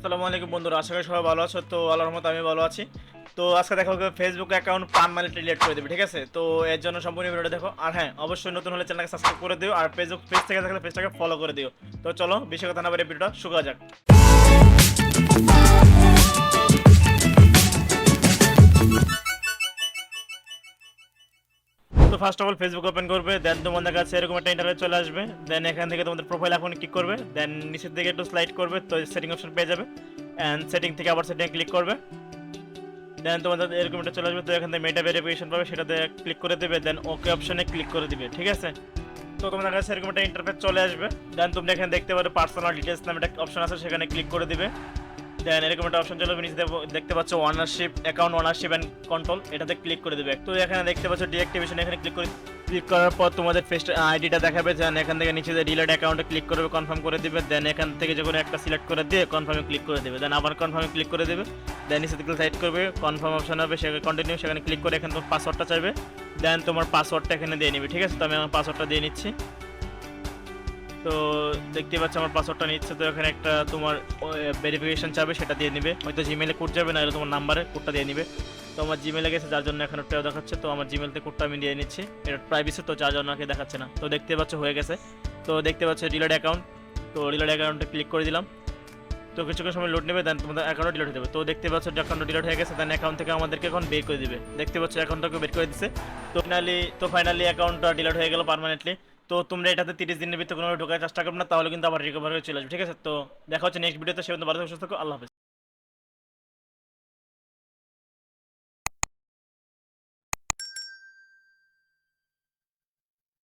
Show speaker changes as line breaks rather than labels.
আসসালামু আলাইকুম বন্ধুরা, আশা করি সবাই ভালো আছো। তো আল্লাহর রহমতে আমি ভালো আছি। তো আজকে দেখো ফেসবুক অ্যাকাউন্ট পার্মানেন্টলি ডিলিট করে দেবে, ঠিক আছে? তো এর জন্য সম্পূর্ণ ভিডিওটা দেখো। আর হ্যাঁ, অবশ্যই নতুন হলে চ্যানেলকে সাবস্ক্রাইব করে দিও, আর ফেসবুক পেজ থেকে থাকলে পেজটাকে ফলো করে দিও। তো চলো বেশি কথা না বলে ভিডিওটা শুরু করা যাক। তো first of all Facebook open করবে, দেন তোমাদের কাছে এরকম একটা ইন্টারফেস চলে আসবে। দেন এখান থেকে তোমাদের প্রোফাইল আইকনে ক্লিক করবে, দেন নিচের দিকে একটু স্লাইড করবে, তো সেটিং অপশন পেয়ে যাবে। এন্ড সেটিং থেকে আবার সেটিং ক্লিক করবে, দেন তোমাদের এরকম একটা চলে আসবে। তো এখান থেকে মেটা ভেরিফিকেশন পাবে, সেটাতে ক্লিক করে দেবে, দেন ওকে অপশনে ক্লিক করে দিবে, ঠিক আছে? তো তোমাদের কাছে এরকম একটা ইন্টারফেস চলে আসবে। দেন তুমি এখানে দেখতে পারো পার্সোনাল ডিটেলস নামে একটা অপশন আছে, সেখানে ক্লিক করে দিবে। দেন এরকম একটা অপশন চলে আসবে, নিচে দেখতে পাচ্ছ ownership, account ownership and control, এটাতে ক্লিক করে দেবে। তো এখানে দেখতে পাচ্ছ ডিঅ্যাক্টিভেশন, এখানে ক্লিক করার পর তোমাদের ফেস্ট আইডিটা দেখাবে। দেন এখান থেকে নিচে যে ডিলেট অ্যাকাউন্টে ক্লিক করবে, কনফার্ম করে দিবে। দেন এখান থেকে যে কোনো একটা সিলেক্ট করে দিয়ে কনফার্মে ক্লিক করে দেবে, দেন আবার কনফার্মে ক্লিক করে দেবে। দেন নিচে থেকে সাইড করবে, কনফার্ম অপশন হবে, সেখানে কন্টিনিউ, সেখানে ক্লিক করে এখানে তোমার পাসওয়ার্ডটা চাইবে। দেন তোমার পাসওয়ার্ডটা এখানে দিয়ে নিবে, ঠিক আছে? তো আমি আমার পাসওয়ার্ডটা দিয়ে নিচ্ছি। তো দেখতে পাচ্ছ আমার পাসওয়ার্ডটা নিচ্ছে। তো এখানে একটা তোমার ভেরিফিকেশন চাবে, সেটা দিয়ে নিবে। হয়তো জিমেলে কোড যাবে, না তোমার নাম্বারে কোডটা দিয়ে নিবে। তো আমার জিমেলে গেছে, যার জন্য এখন ওটাও দেখাচ্ছে। তো আমার জিমেলতে কোডটা আমি দিয়ে নিচ্ছি, এটা প্রাইভেসি, তো যার জন্য আমাকে দেখাচ্ছে না। তো দেখতে পাচ্ছ হয়ে গেছে। তো দেখতে পাচ্ছ ডিলিট অ্যাকাউন্ট, তো ডিলিট অ্যাকাউন্টে ক্লিক করে দিলাম। তো কিছুক্ষণ সময় লোড নেবে, দেন তোমাদের অ্যাকাউন্ট ডিলিট হয়ে যাবে। তো দেখতে পাচ্ছ যে অ্যাকাউন্ট ডিলিট হয়ে গেছে, দেন অ্যাকাউন্ট থেকে আমাদেরকে এখন বের করে দিবে। দেখতে পাচ্ছ অ্যাকাউন্টটাকে বের করে দিচ্ছে। তো ফাইনালি অ্যাকাউন্টটা ডিলিট হয়ে গেল পার্মানেন্টলি। তো তোমরা এটাতে 30 দিনের ভিতরে কোনো ঢোকার চেষ্টা করবে না, তাহলে কিন্তু আবার রিকভার হয়ে চলে আসবে, ঠিক আছে? তো দেখা হচ্ছে নেক্সট ভিডিওতে। সে পর্যন্ত ভালো থাকো, সুস্থ থাকো, আল্লাহ হাফেজ।